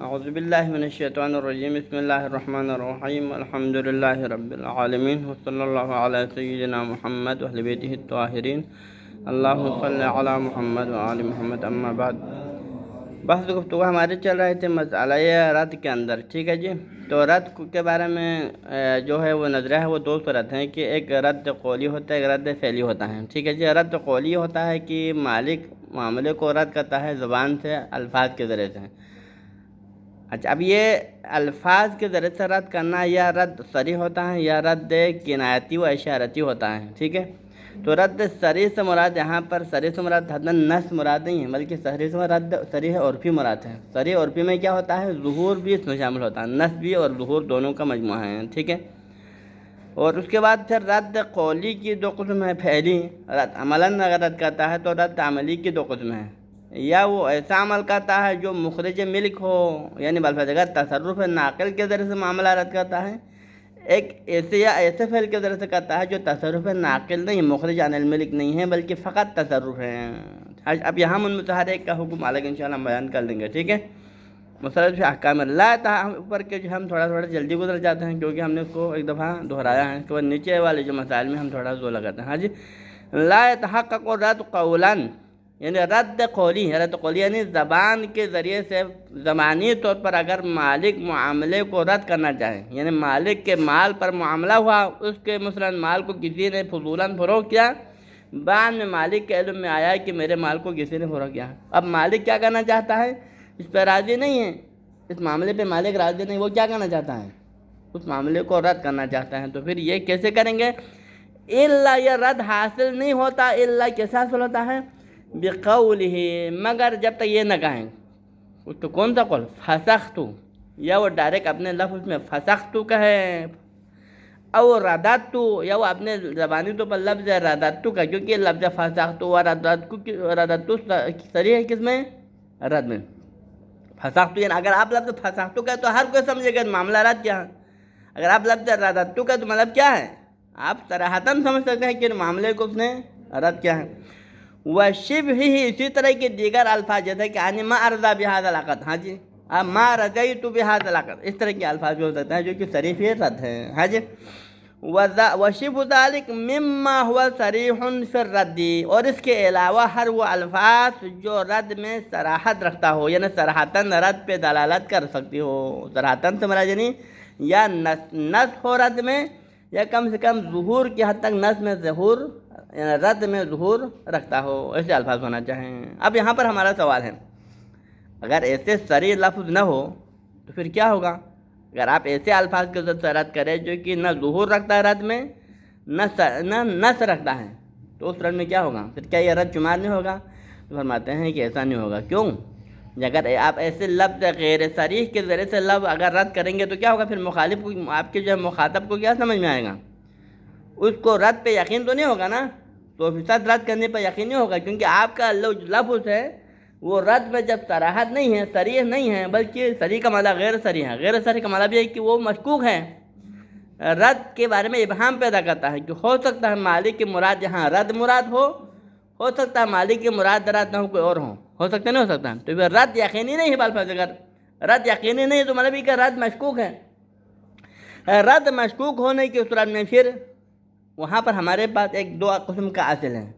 اعوذ باللہ من الشیطان الرجیم بسم اللہ الرحمن الرحیم الحمد للہ رب العالمین وصلی اللہ علی سیدنا محمد واہل بیتہ الطاہرین اللہم صلی علی محمد وآل محمد اما بعد۔ بحث گفتگو ہمارے چل رہے تھے مسئلہ رد کے اندر، ٹھیک ہے جی۔ تو رد کے بارے میں جو ہے وہ نظریہ ہے وہ دو صورت ہیں کہ ایک رد قولی ہوتا ہے، ایک رد فعلی ہوتا ہے، ٹھیک ہے جی۔ رد قولی ہوتا ہے کہ مالک معاملے کو رد کرتا ہے زبان سے، الفاظ کے ذریعے سے۔ اچھا، اب یہ الفاظ کے ذریعے سے رد کرنا یا رد صریح ہوتا ہے یا رد کنایتی و اشارتی ہوتا ہے، ٹھیک ہے۔ تو رد صریح سے مراد یہاں پر صریح سے مراد حتماً نص مراد نہیں ہے، بلکہ صریح سے مراد صریح عرفی مراد ہے۔ صریح عرفی میں کیا ہوتا ہے؟ ظہور بھی اس میں شامل ہوتا ہے، نص بھی اور ظہور دونوں کا مجموعہ ہے، ٹھیک ہے۔ اور اس کے بعد پھر رد قولی کی دو قسم ہے، پہلی رد عملاً اگر رد کرتا ہے تو رد عملی کی دو قسم ہے، یا وہ ایسا عمل کرتا ہے جو مخرج ملک ہو، یعنی بالفرض اگر تصرف ناقل کے ذریعے سے معاملہ رد کرتا ہے، ایک ایسے یا ایسے فعل کے ذریعے سے کرتا ہے جو تصرف ناقل نہیں، مخرج عن الملک نہیں ہے، بلکہ فقط تصرف ہے۔ اب یہاں من ہر ایک کا حکم الگ انشاءاللہ ہم بیان کر لیں گے، ٹھیک ہے۔ مسلسل فی احکام اللہ تعالیٰ اوپر کے جو ہم تھوڑا جلدی گزر جاتے ہیں کیونکہ ہم نے اس کو ایک دفعہ دہرایا ہے، اس کے بعد نیچے والے جو مسائل میں ہم تھوڑا زور لگاتے ہیں۔ ہاں جی، لا يتحقق رد قولا، یعنی رد قولی ہے، رد قولی یعنی زبان کے ذریعے سے زبانی طور پر اگر مالک معاملے کو رد کرنا چاہے، یعنی مالک کے مال پر معاملہ ہوا، اس کے مثلاً مال کو کسی نے فضولاً فروغ کیا، بعد میں مالک کے علم میں آیا کہ میرے مال کو کسی نے فروغ کیا، اب مالک کیا کرنا چاہتا ہے؟ اس پہ راضی نہیں ہے، اس معاملے پہ مالک راضی نہیں، وہ کیا کرنا چاہتا ہے؟ اس معاملے کو رد کرنا چاہتا ہے۔ تو پھر یہ کیسے کریں گے؟ الا، یہ رد حاصل نہیں ہوتا، الا کیسے حاصل ہوتا ہے؟ بقولہ، مگر جب تک یہ نہ کہیں، اس کو کون سا قول؟ فسخت، یا وہ ڈائریکٹ اپنے لفظ میں فسخت کہے، او رددت، یا وہ اپنے زبانی طور پر لفظ رددت کا، کیونکہ لفظ فسخت و رددت صریح ہے کس میں؟ رد میں۔ فسخت یعنی اگر آپ لفظ فسخت کا تو ہر کوئی سمجھے گا معاملہ رد کیا ہے، اگر آپ لفظ رددت کا تو مطلب کیا ہے؟ آپ صراحتاً سمجھ سکتے ہیں کہ معاملے کو اس نے رد کیا ہے۔ وشبہ ہی، اسی طرح کے دیگر الفاظ جیسے کہ یعنی ما ارضا بہذا العقد، ہاں جی، ما رضیت بہذا العقد، اس طرح کے الفاظ بھی ہو سکتے ہیں جو کہ صریح رد ہے، ہاں جی۔ وشبہ ذلک مما ہوا صریح فی الرد، اور اس کے علاوہ ہر وہ الفاظ جو رد میں صراحت رکھتا ہو، یعنی صراحتاً رد پہ دلالت کر سکتی ہو، صراحتاً سے مراد یعنی یا نص ہو رد میں، یا کم سے کم ظہور کی حد تک نص میں ظہور، یعنی رد میں ظہور رکھتا ہو، ایسے الفاظ ہونا چاہیں۔ اب یہاں پر ہمارا سوال ہے، اگر ایسے صریح لفظ نہ ہو تو پھر کیا ہوگا؟ اگر آپ ایسے الفاظ کے ذریعے سے رد کریں جو کہ نہ ظہور رکھتا ہے رد میں، نہ نص رکھتا ہے، تو اس رد میں کیا ہوگا؟ پھر کیا یہ رد شمار نہیں ہوگا؟ تو فرماتے ہیں کہ ایسا نہیں ہوگا۔ کیوں؟ اگر آپ ایسے لفظ غیر صریح کے ذریعے سے لفظ اگر رد کریں گے تو کیا ہوگا؟ پھر مخالف کو، آپ کے جو مخاطب کو کیا سمجھ میں آئے گا؟ اس کو رد پہ یقین تو نہیں ہوگا نا، تو فیصد رد کرنے پہ یقین نہیں ہوگا، کیونکہ آپ کا لفظ ہے وہ رد میں جب صراحت نہیں ہے، صریح نہیں ہے، بلکہ صریح کا معنی غیر صریح ہے، غیر صریح کا معنی بھی ہے کہ وہ مشکوک ہے، رد کے بارے میں ابہام پیدا کرتا ہے کہ ہو سکتا ہے مالک کی مراد یہاں رد مراد ہو سکتا ہے مالک کی مراد رد نہ ہو، کوئی اور ہو سکتا نہیں ہو سکتا، تو پھر رد یقینی نہیں ہے، بالفرض اگر رد یقینی نہیں ہے تو مطلب یہ کہ رد مشکوک ہے۔ رد مشکوک ہونے کی صورت میں پھر وہاں پر ہمارے پاس ایک دو قسم کا اصل ہے،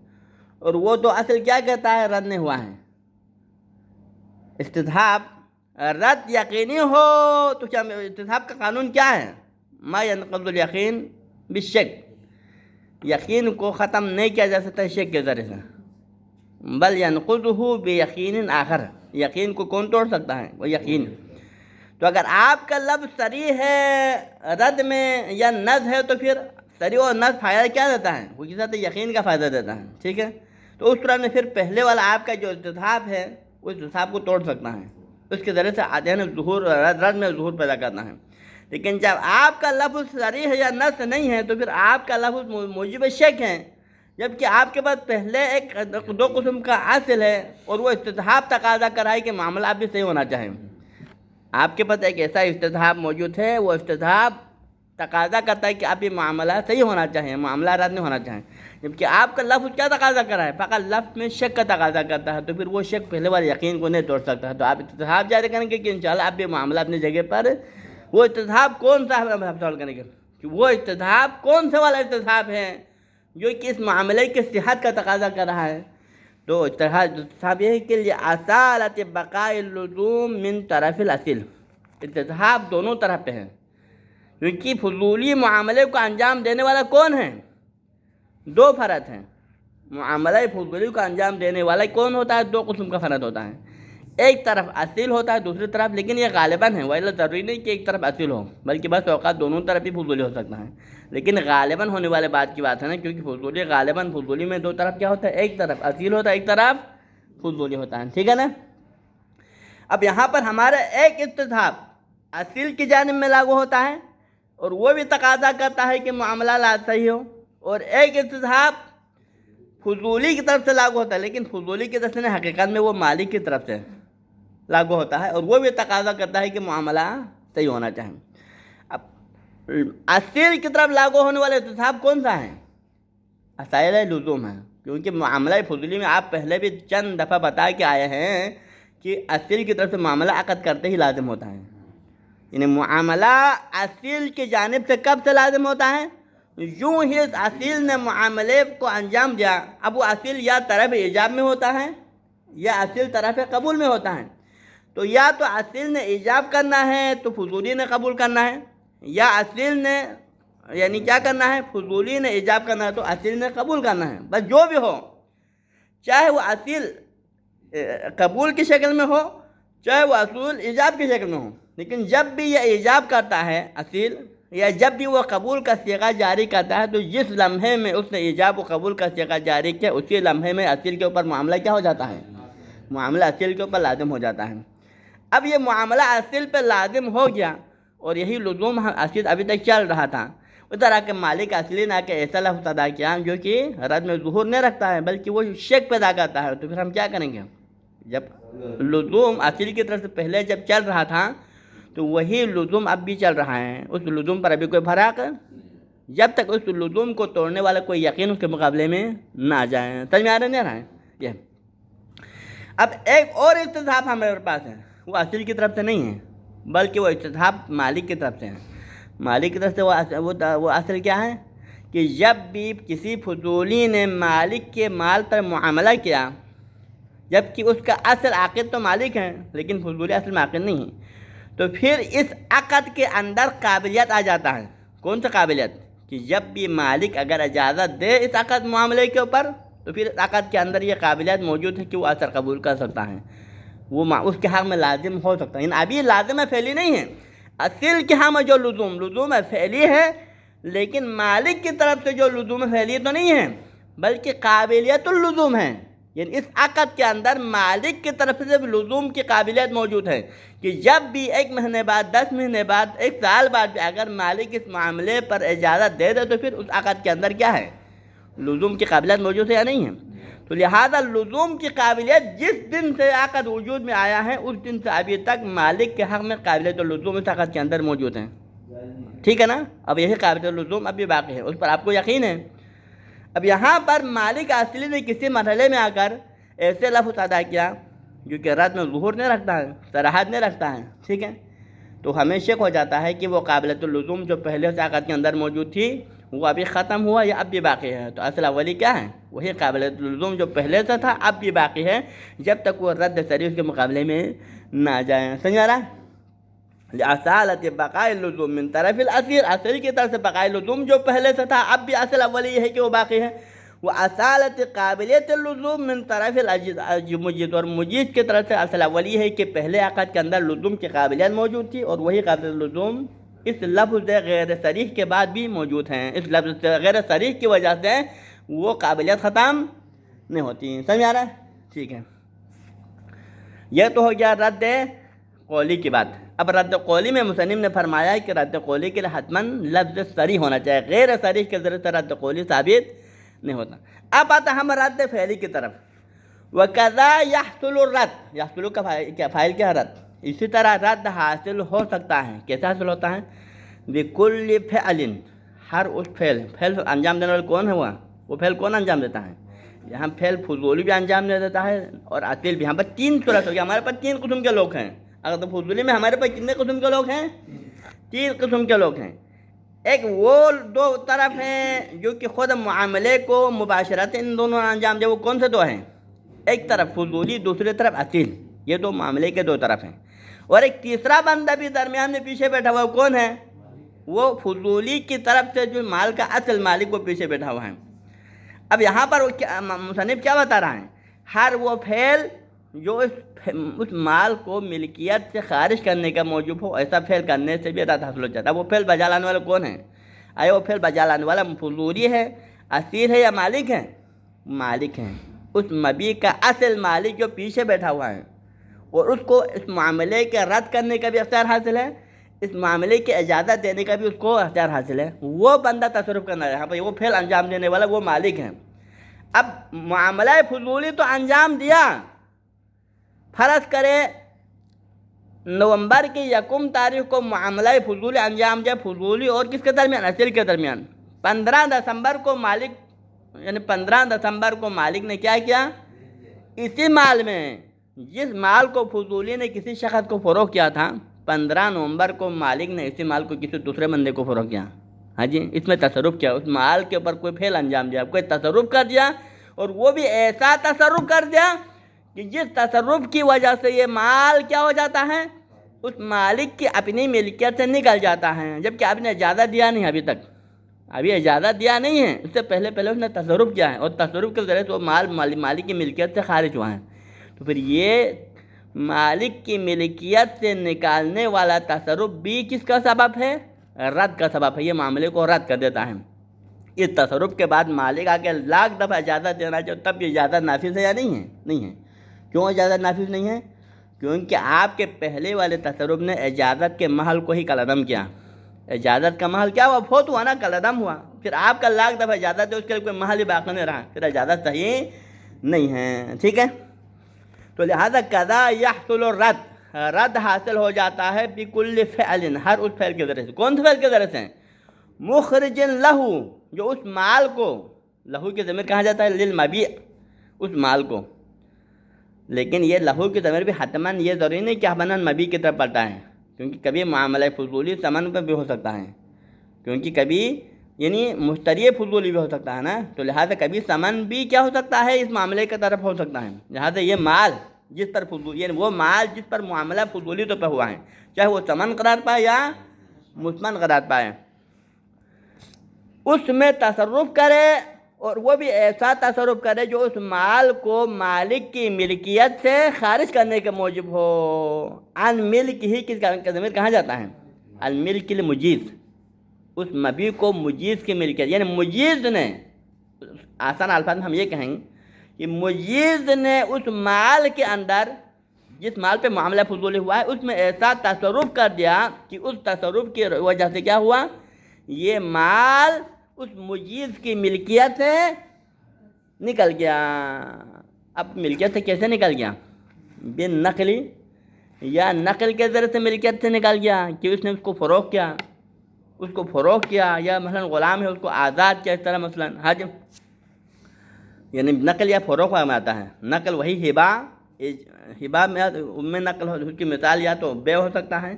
اور وہ دو اصل کیا کہتا ہے؟ رد نہیں ہوا ہے استذھاب، رد یقینی ہو تو کیا استذھاب کا قانون کیا ہے؟ ما ينقض الیقین بالشک، یقین کو ختم نہیں کیا جا سکتا شک کے ذریعے سے، بل ينقضه بیقین آخر، یقین کو کون توڑ سکتا ہے؟ وہ یقین۔ تو اگر آپ کا لفظ صریح ہے رد میں یا نص ہے تو پھر صریح اور نص فائدہ کیا دیتا ہے؟ وہ کس یقین کا فائدہ دیتا ہے، ٹھیک ہے۔ تو اس طرح میں پھر پہلے والا آپ کا جو استذھاب ہے اس استذھاب کو توڑ سکتا ہے، اس کے ذریعے سے آتے ہیں ظہور، رد میں ظہور پیدا کرنا ہے۔ لیکن جب آپ کا لفظ صریح ہے یا نص نہیں ہے تو پھر آپ کا لفظ موجب شک ہے، جبکہ آپ کے پاس پہلے ایک دو قسم کا اصل ہے، اور وہ استذھاب تقاضا کرائے کہ معاملہ بھی صحیح ہونا چاہے۔ آپ کے پاس ایک ایسا استذھاب موجود ہے، وہ استذھاب تقاضا کرتا ہے کہ آپ یہ معاملہ صحیح ہونا چاہیے، معاملہ رد نہیں ہونا چاہیے، جبکہ آپ کا لفظ کیا تقاضا کر رہا ہے؟ فقط لفظ میں شک کا تقاضا کرتا ہے، تو پھر وہ شک پہلے والے یقین کو نہیں توڑ سکتا ہے۔ تو آپ اتصحاب جاری کریں گے کہ انشاءاللہ آپ یہ معاملہ اپنی جگہ پر، وہ اتصحاب کون سا ہے ہم سوال کریں گے کہ وہ اتصحاب کون سا والا اتصحاب ہے جو کہ اس معاملے کی صحت کا تقاضا کر رہا ہے؟ تو اتصحاب یہ ہے کہ لِأَصَالَةِ بَقَاءِ اللُّزُومِ مِنْ طَرَفِ الْأَصِيلِ، اتصحاب دونوں طرف پہ ہے، کیونکہ فضولی معاملے کو انجام دینے والا کون ہے؟ دو فرد ہیں۔ معاملہ فضولی کو انجام دینے والا کون ہوتا ہے؟ دو قسم کا فرد ہوتا ہے، ایک طرف اصیل ہوتا ہے دوسری طرف، لیکن یہ غالباً ہے، ویسے ضروری نہیں کہ ایک طرف اصیل ہو، بلکہ بس اوقات دونوں طرف ہی فضولی ہو سکتا ہے، لیکن غالباً ہونے والے بات کی بات ہے نا، کیونکہ فضولی غالباً فضولی میں دو طرف کیا ہوتا ہے؟ ایک طرف اصیل ہوتا ہے ایک طرف فضولی ہوتا ہے، ٹھیک ہے نا؟ اب یہاں پر ہمارا ایک اتصحاب اصیل کی جانب میں لاگو ہوتا ہے اور وہ بھی تقاضا کرتا ہے کہ معاملہ صحیح ہو، اور ایک اتصحاب فضولی کی طرف سے لاگو ہوتا ہے، لیکن فضولی کی طرف سے نہیں، حقیقت میں وہ مالک کی طرف سے لاگو ہوتا ہے، اور وہ بھی تقاضا کرتا ہے کہ معاملہ صحیح ہونا چاہیے۔ اب اصیل کی طرف لاگو ہونے والا اتصحاب کون سا ہے؟ اصائل لزوم ہے، کیونکہ معاملہ فضولی میں آپ پہلے بھی چند دفعہ بتا کے آئے ہیں کہ اصیل کی طرف سے معاملہ عقد کرتے ہی لازم ہوتا ہے، یعنی معاملہ اصیل کی جانب سے کب سے لازم ہوتا ہے؟ یوں ہی اصیل نے معاملے کو انجام دیا، اب وہ اصیل یا طرف ایجاب میں ہوتا ہے یا اصیل طرف قبول میں ہوتا ہے، تو یا تو اصیل نے ایجاب کرنا ہے تو فضولی نے قبول کرنا ہے، یا اصیل نے یعنی کیا کرنا ہے؟ فضولی نے ایجاب کرنا ہے تو اصیل نے قبول کرنا ہے، بس جو بھی ہو، چاہے وہ اصیل قبول کی شکل میں ہو چاہے وہ اصول ایجاب کی شکل میں ہو، لیکن جب بھی یہ ایجاب کرتا ہے اصیل، یا جب بھی وہ قبول کا صیغہ جاری کرتا ہے، تو جس لمحے میں اس نے ایجاب و قبول کا صیغہ جاری کیا، اسی لمحے میں اصیل کے اوپر معاملہ کیا ہو جاتا ہے؟ معاملہ اصیل کے اوپر لازم ہو جاتا ہے۔ اب یہ معاملہ اصیل پہ لازم ہو گیا اور یہی لزوم اصیل ابھی تک چل رہا تھا، ادھر آ کے مالک اصلی نے آ کے ایسا لفظ ادا کیا جو کہ رد میں ظہور نہیں رکھتا ہے بلکہ وہ شک پیدا کرتا ہے، تو پھر ہم کیا کریں گے؟ جب لزوم اصیل کی طرف سے پہلے جب چل رہا تھا تو وہی لزوم اب بھی چل رہا ہے، اس لزوم پر ابھی کوئی فرق، جب تک اس لزوم کو توڑنے والا کوئی یقین اس کے مقابلے میں نہ آ جائے۔ سمجھ میں آ رہا ہے یہ؟ اب ایک اور اتصحاب ہمارے پاس ہے، وہ اصیل کی طرف سے نہیں ہے بلکہ وہ اتصحاب مالک کی طرف سے ہے۔ مالک کی طرف سے وہ اصل کیا ہے کہ جب بھی کسی فضولی نے مالک کے مال پر معاملہ کیا، جبکہ اس کا اصل عاقد تو مالک ہے لیکن فضولی اصل میں عاقد نہیں ہے، تو پھر اس عقد کے اندر قابلیت آ جاتا ہے۔ کون سا قابلیت؟ کہ جب بھی مالک اگر اجازت دے اس عقد معاملے کے اوپر تو پھر اس عقد کے اندر یہ قابلیت موجود ہے کہ وہ اثر قبول کر سکتا ہے، وہ اس کے حق میں لازم ہو سکتا ہے، یعنی ابھی لازم ہے فعلی نہیں ہے۔ اصل کے ہاں میں جو لزوم ہے فعلی ہے، لیکن مالک کی طرف سے جو لزوم فعلی تو نہیں ہے بلکہ قابلیت اللزوم ہے، یعنی اس عقد کے اندر مالک کی طرف سے لزوم کی قابلیت موجود ہے کہ جب بھی 1 مہینے بعد 10 مہینے بعد 1 سال بعد بھی اگر مالک اس معاملے پر اجازت دے دے تو پھر اس عقد کے اندر کیا ہے؟ لزوم کی قابلیت موجود ہے یا نہیں ہے؟ تو لہذا لزوم کی قابلیت جس دن سے عقد وجود میں آیا ہے اس دن سے ابھی تک مالک کے حق میں قابلیت اللزوم اس عقد کے اندر موجود ہے، ٹھیک ہے نا؟ اب یہی قابلیت اللزوم اب بھی باقی ہے، اس پر آپ کو یقین ہے۔ اب یہاں پر مالک اصلی نے کسی مرحلے میں آ کر ایسے لفظ ادا کیا جو کہ رد میں ظہور نہیں رکھتا ہے، صراحت نہیں رکھتا ہے، ٹھیک ہے؟ تو ہمیں شک ہو جاتا ہے کہ وہ قابلیت اللزوم جو پہلے سے عقد کے اندر موجود تھی وہ ابھی ختم ہوا یا اب بھی باقی ہے۔ تو اصل اولی کیا ہے؟ وہی قابلیت اللزوم جو پہلے سے تھا اب بھی باقی ہے جب تک وہ رد صریح کے مقابلے میں نہ آ جائیں۔ سمجھ آ رہا ہے؟ لِأَصَالَةِ بَقَاءِ اللُّزُومِ مِنْ طَرَفِ الْأَصِيلِ، اصل کی طرف سے بقائے لزوم جو پہلے سے تھا اب بھی اصل اولی یہ ہے کہ وہ باقی ہے۔ وَأَصَالَةِ قَابِلِيَةِ اللُّزُومِ مِنْ طَرَفِ الْمُجِيزِ، اور مجیز کی طرف سے اصل اولی ہے کہ پہلے عقد کے اندر لزوم کی قابلیت موجود تھی اور وہی قابلیت لزوم اس لفظ غیر صریح کے بعد بھی موجود ہیں، اس لفظ غیر صریح کی وجہ سے وہ قابلیت ختم نہیں ہوتی۔ سمجھ آ رہا ہے؟ ٹھیک ہے، یہ تو ہو گیا رد قولی کی بات۔ اب رد قولی میں مصنف نے فرمایا کہ رد قولی کے لیے حتماً لفظ صریح ہونا چاہیے، غیر صریح کے ذریعے سے رد قولی ثابت نہیں ہوتا۔ اب آتا ہم رد فعلی کی طرف۔ وَكَذَا يَحْصُلُ الرَّدُّ، يَحْصُلُ کا فاعل کیا ہے؟ رد۔ اسی طرح رد حاصل ہو سکتا ہے، کیسے حاصل ہوتا ہے؟ بکل فعل، ہر اس فعل انجام دینے والا کون ہے وہ فعل کون انجام دیتا ہے؟ یہاں فعل فضولی بھی انجام دے دیتا ہے اور عاطل بھی۔ یہاں پر تین صورت ہو گیا، ہمارے پاس تین قسم کے لوگ ہیں۔ اگر تو فضولی میں ہمارے پاس کتنے قسم کے لوگ ہیں؟ تین قسم کے لوگ ہیں۔ ایک وہ دو طرف ہیں جو کہ خود معاملے کو مباشرت ان دونوں انجام دے، وہ کون سے دو ہیں؟ ایک طرف فضولی، دوسری طرف عاطل، یہ دو معاملے کے دو طرف ہیں۔ اور ایک تیسرا بندہ بھی درمیان میں پیچھے بیٹھا ہوا، کون ہے؟ وہ فضولی کی طرف سے جو مال کا اصل مالک وہ پیچھے بیٹھا ہوا ہے۔ اب یہاں پر مصنف کیا بتا رہا ہے؟ ہر وہ فعل جو اس مال کو ملکیت سے خارج کرنے کا موجب ہو، ایسا فعل کرنے سے بھی رد حاصل ہو جاتا ہے۔ وہ فعل بجا لانے والا کون ہے؟ آیا وہ فعل بجا لانے والا فضولی ہے، اسیر ہے یا مالک ہے؟ مالک ہیں۔ اس مبی کا اصل مالک جو پیچھے بیٹھا ہوا ہے اور اس کو اس معاملے کے رد کرنے کا بھی اختیار حاصل ہے، اس معاملے کی اجازت دینے کا بھی اس کو اختیار حاصل ہے، وہ بندہ تصرف کرنا ہے۔ یہاں پہ وہ فعل انجام دینے والا وہ مالک ہیں۔ اب معاملہ فضولی تو انجام دیا، فرض کرے نومبر کی 1 تاریخ کو معاملہ فضولی انجام دیا، فضولی اور کس کے درمیان؟ اصل کے درمیان۔ 15 دسمبر کو مالک، یعنی 15 دسمبر کو مالک نے کیا کیا؟ اسی مال میں جس مال کو فضولی نے کسی شخص کو فروخت کیا تھا، 15 نومبر کو مالک نے اسی مال کو کسی دوسرے بندے کو فروخت کیا۔ ہاں جی، اس میں تصرف کیا؟ اس مال کے اوپر کوئی فعل انجام دیا، کوئی تصرف کر دیا، اور وہ بھی ایسا تصرف کر دیا کہ جس تصرف کی وجہ سے یہ مال کیا ہو جاتا ہے؟ اس مالک کی اپنی ملکیت سے نکل جاتا ہے، جبکہ آپ نے اجازت دیا نہیں، ابھی تک ابھی اجازت دیا نہیں ہے، اس سے پہلے اس نے تصرف کیا ہے، اور تصرف کے ذریعے سے وہ مال مالک کی ملکیت سے خارج ہوا ہے۔ تو پھر یہ مالک کی ملکیت سے نکالنے والا تصرف بھی کس کا سبب ہے؟ رد کا سبب ہے، یہ معاملے کو رد کر دیتا ہے۔ اس تصرف کے بعد مالک آ کے لاکھ دفعہ اجازت دینا چاہے تب یہ اجازت نافذ ہے یا نہیں ہے؟ نہیں ہے۔ کیوں اجازت نافذ نہیں ہے؟ کیونکہ آپ کے پہلے والے تصرف نے اجازت کے محل کو ہی کالعدم کیا۔ اجازت کا محل کیا ہوا؟ فوت ہوا نا، کالعدم ہوا۔ پھر آپ کا لاکھ دفعہ اجازت ہے، اس کے لیے کوئی محل ہی باقی نہیں رہا، پھر اجازت صحیح نہیں ہے۔ ٹھیک ہے، تو لہذا قضا یحصل رد حاصل ہو جاتا ہے بکل فعل، ہر اس فعل کے ذریعے سے۔ کون سے فعل کے ذریعے سے؟ مخرج لہو، جو اس مال کو، لہو کی ضمیر کہا جاتا ہے للمبیع، اس مال کو، لیکن یہ لہو کی ضمیر بھی حتماً یہ ضروری نہیں کہ ہمن مبیع کی طرف پڑتا ہے، کیونکہ کبھی معاملہ فضولی ثمن پہ بھی ہو سکتا ہے، کیونکہ کبھی یعنی مشتری فضولی بھی ہو سکتا ہے نا، تو لہٰذا کبھی ثمن بھی کیا ہو سکتا ہے؟ اس معاملے کی طرف ہو سکتا ہے۔ لہٰذا یہ مال جس پر فضولی، یعنی وہ مال جس پر معاملہ فضولی تو پہ ہوا ہے، چاہے وہ ثمن قرار پائے یا مثمن قرار پائے، اس میں تصرف کرے، اور وہ بھی ایسا تصرف کرے جو اس مال کو مالک کی ملکیت سے خارج کرنے کے موجب ہو۔ ان ملک ہی کس کا ضمیر کہا جاتا ہے؟ الملک المجیز، اس مبیع کو مجیز کی ملکیت، یعنی مجیز نے، آسان الفاظ میں ہم یہ کہیں کہ مجیز نے اس مال کے اندر، جس مال پہ معاملہ فضولی ہوا ہے، اس میں ایسا تصرف کر دیا کہ اس تصرف کی وجہ سے کیا ہوا؟ یہ مال اس مجیز کی ملکیت سے نکل گیا۔ اب ملکیت سے کیسے نکل گیا؟ بن نقلی، یا نقل کے ذریعے سے ملکیت سے نکل گیا کہ اس نے اس کو فروخت کیا، اس کو فروخت کیا، یا مثلا غلام ہے اس کو آزاد کیا، اس طرح مثلا حج، یعنی نقل یا فروخت میں آتا ہے۔ نقل وہی ہبا میں نقل ہو، اس کی مثال یا تو بے ہو سکتا ہے،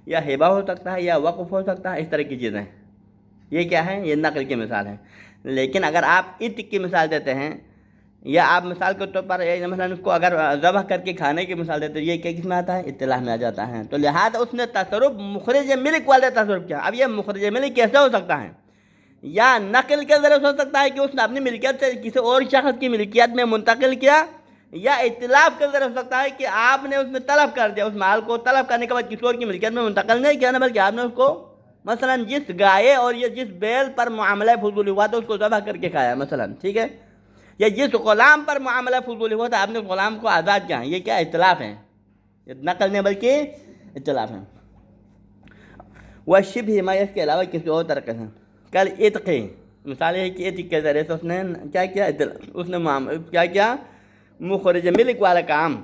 یا ہبا ہو سکتا ہے، یا وقف ہو سکتا ہے، اس طرح کی چیزیں۔ یہ کیا ہے؟ یہ نقل کی مثال ہے۔ لیکن اگر آپ عتق کی مثال دیتے ہیں، یا آپ مثال کے طور پر مثلا اس کو اگر ذبح کر کے کھانے کی مثال دیتے ہیں، یہ کیا کس میں آتا ہے؟ اطلاع میں آ جاتا ہے۔ تو لہٰذا اس نے تصرف مخرج ملک والے تصرف کیا۔ اب یہ مخرج ملک کیسے ہو سکتا ہے؟ یا نقل کے ذریعے ہو سکتا ہے کہ اس نے اپنی ملکیت سے کسی اور شخص کی ملکیت میں منتقل کیا، یا اطلاف کے ذریعے ہو سکتا ہے کہ آپ نے اس میں طلب کر دیا، اس مال کو طلب کرنے کے بعد کسی اور کی ملکیت میں منتقل نہیں کیا نا، بلکہ آپ نے اس کو مثلا جس گائے اور یہ جس بیل پر معاملہ فضولی ہوا تھا اس کو ذبح کر کے کھایا مثلا، ٹھیک ہے، یا جس غلام پر معاملہ فضولی ہوا تھا آپ نے اس غلام کو آزاد کیا، یہ کیا اطلاف ہے؟ یہ نقل نہیں بلکہ اطلاف ہے۔ وہ شبہ ما، اس کے علاوہ کسی اور طریقے سے، کل عتق، مثال ہے کہ عتق کے ذریعے سے اس نے کیا کیا؟ اس نے کیا کیا؟ مخرج ملک والا کام،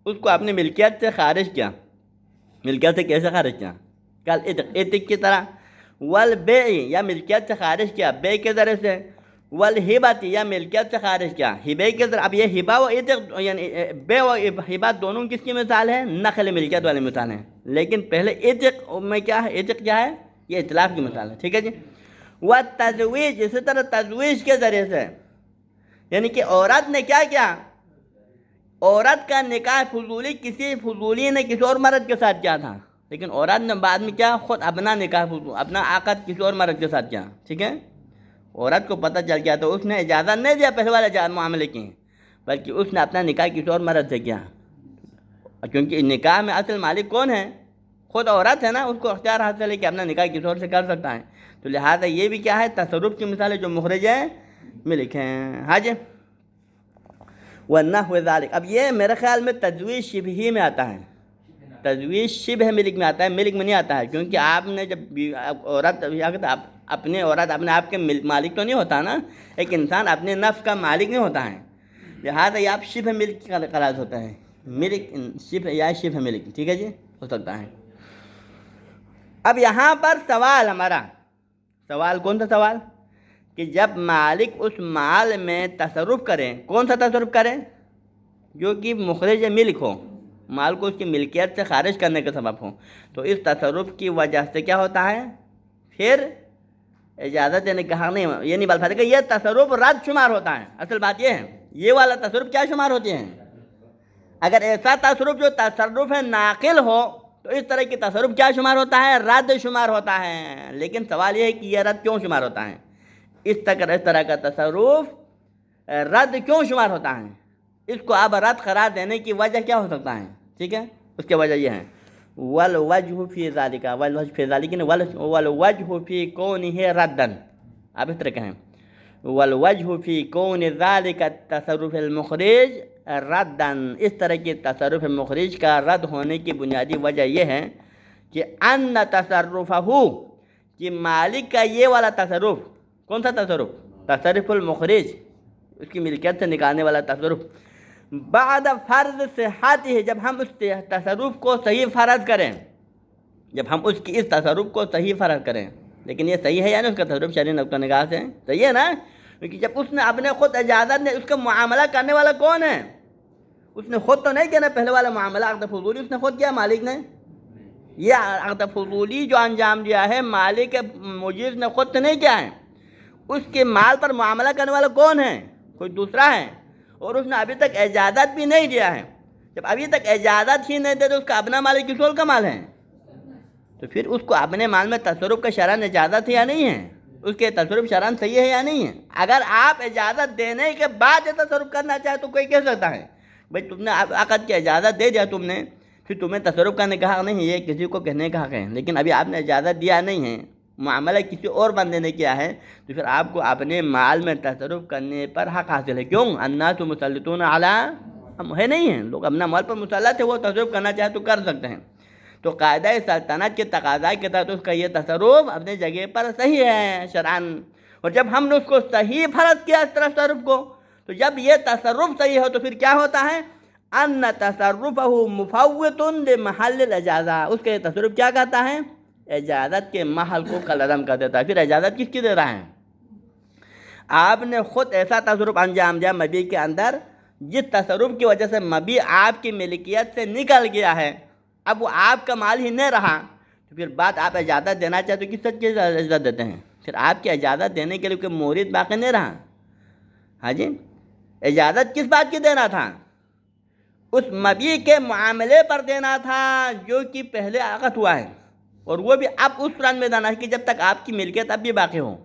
اس کو اپنی ملکیت سے خارج کیا۔ ملکیت سے کیسے خارج کیا؟ کل عتق کی طرح والبیع یا ملکیت سے خارج کیا بے کے ذریعے سے، والہبت یا ملکیت سے خارج کیا ہبے کے ذریعے۔ اب یہ ہبا و عتق یعنی بے و ہبا دونوں کس کی مثال ہے؟ نقل ملکیت والی مثال ہیں، لیکن پہلے عتق میں کیا ہے؟ عتق کیا ہے؟ یہ اطلاق کی مثال ہے، ٹھیک ہے جی۔ والتزویج اسی طرح تزویج کے ذریعے سے، یعنی کہ عورت نے کیا کیا؟ عورت کا نکاح فضولی نے کسی اور مرد کے ساتھ کیا تھا، لیکن عورت نے بعد میں کیا؟ خود اپنا نکاح اپنا عقد کسی اور مرد کے ساتھ کیا، ٹھیک ہے۔ عورت کو پتہ چل گیا تو اس نے اجازت نہیں دیا پہلے والے معاملے کی، بلکہ اس نے اپنا نکاح کسی اور مرد سے کیا، کیونکہ نکاح میں اصل مالک کون ہے؟ خود عورت ہے نا، اس کو اختیار حاصل ہے کہ اپنا نکاح کسی اور سے کر سکتا ہے، تو لہٰذا یہ بھی کیا ہے؟ تصرف کی مثال ہے جو مخرج ہے ملک ہیں۔ ہاں جی، وَالنَّحْوِ ذَلِكَ۔ اب یہ میرے خیال میں تجویز شبہ ہی میں آتا ہے، تجویز شبہ ملک میں آتا ہے، ملک میں نہیں آتا ہے، کیونکہ آپ نے جب عورت اپنے عورت اپنے آپ کے مالک تو نہیں ہوتا نا، ایک انسان اپنے نفس کا مالک نہیں ہوتا ہے، لہٰذا یہ آپ شبہ ملک کا قرار ہوتا ہے، ملک شبہ یا شبہ ملک، ٹھیک ہے جی، ہو سکتا ہے۔ اب یہاں پر سوال ہمارا، سوال کون سا سوال؟ کہ جب مالک اس مال میں تصرف کریں، کون سا تصرف کریں؟ جو کہ مخرج ملک ہو، مال کو اس کی ملکیت سے خارج کرنے کا سبب ہو، تو اس تصرف کی وجہ سے کیا ہوتا ہے؟ پھر اجازت دینے کا حق نہیں، یہ نہیں بات کہ یہ تصرف رد شمار ہوتا ہے، اصل بات یہ ہے یہ والا تصرف کیا شمار ہوتے ہیں؟ اگر ایسا تصرف جو تصرف ناقل ہو تو اس طرح کی تصرف کیا شمار ہوتا ہے؟ رد شمار ہوتا ہے، لیکن سوال یہ ہے کہ یہ رد کیوں شمار ہوتا ہے؟ اس طرح کا تصرف رد کیوں شمار ہوتا ہے؟ اس کو اب رد قرار دینے کی وجہ کیا ہو سکتا ہے؟ ٹھیک ہے، اس کی وجہ یہ ہے والوجہ فی ذالک، والوجہ فی ذالک والوجہ فی کونہ ردن، آپ اس طرح کہیں والوجہ فی کون ذالک التصرف المخرج ردن، اس طرح کے تصرف مخرج کا رد ہونے کی بنیادی وجہ یہ ہے کہ ان تصرفہ، کہ مالک کا یہ والا تصرف، کون سا تصرف؟ تصرف المخرج، اس کی ملکیت سے نکالنے والا تصرف، بعد فرض صحت ہے، جب ہم اس تصرف کو صحیح فرض کریں، جب ہم اس کی اس تصرف کو صحیح فرض کریں، لیکن یہ صحیح ہے یعنی اس کا تصرف شرعی نقطہ نگاہ سے صحیح ہے نا، کیونکہ جب اس نے اپنے خود اجازت نے، اس کا معاملہ کرنے والا کون ہے؟ اس نے خود تو نہیں کیا نا، پہلے والا معاملہ عقد فضولی اس نے خود کیا، مالک نے، یہ عقد فضولی جو انجام دیا ہے مالک مجیز نے خود تو نہیں کیا ہے، اس کے مال پر معاملہ کرنے والا کون ہے؟ کوئی دوسرا ہے، اور اس نے ابھی تک اجازت بھی نہیں دیا ہے، جب ابھی تک اجازت ہی نہیں دے تو اس کا اپنا مال کس اور کا مال ہے؟ تو پھر اس کو اپنے مال میں تصرف کا شرعاً اجازت ہے یا نہیں ہے؟ اس کے تصرف شرعاً صحیح ہے یا نہیں ہے؟ اگر آپ اجازت دینے کے بعد یہ تصرف کرنا چاہے تو کوئی کہہ سکتا ہے بھائی تم نے عقد کی اجازت دے دیا تم نے، پھر تمہیں تصرف کرنے کا حق نہیں ہے، یہ کسی کو کہنے کا حق ہے، لیکن ابھی آپ نے اجازت دیا نہیں ہے، معاملہ کسی اور بندے نے کیا ہے، تو پھر آپ کو اپنے مال میں تصرف کرنے پر حق حاصل ہے۔ کیوں؟ الناس مسلطون علی، ہم ہے نہیں ہیں، لوگ اپنا مال پر مسلط ہے، وہ تصرف کرنا چاہے تو کر سکتے ہیں، تو قاعدہ سلطنت کے تقاضا کے تحت اس کا یہ تصرف اپنے جگہ پر صحیح ہے شرعاً، اور جب ہم نے اس کو صحیح فرض کیا اس طرح تصرف کو، تو جب یہ تصرف صحیح ہو تو پھر کیا ہوتا ہے؟ ان تصرفہ مفوت لمحل الاجازہ، اس کا یہ تصرف کیا کہتا ہے؟ اجازت کے محل کو قلعدم کر دیتا ہے۔ پھر اجازت کس کی دے رہا ہے؟ آپ نے خود ایسا تصرف انجام دیا مبیع کے اندر جس تصرف کی وجہ سے مبیع آپ کی ملکیت سے نکل گیا ہے، اب وہ آپ کا مال ہی نہیں رہا، تو پھر بات آپ اجازت دینا چاہتے تو کس سچ کی اجازت دیتے ہیں؟ پھر آپ کی اجازت دینے کے لیے کوئی مورد باقی نہیں رہا۔ ہاں جی، اجازت کس بات کی دینا تھا؟ اس مبیع کے معاملے پر دینا تھا جو کہ پہلے عقد ہوا ہے، اور وہ بھی اب اس رن میں دینا ہے کہ جب تک آپ کی ملکیت اب بھی باقی ہو،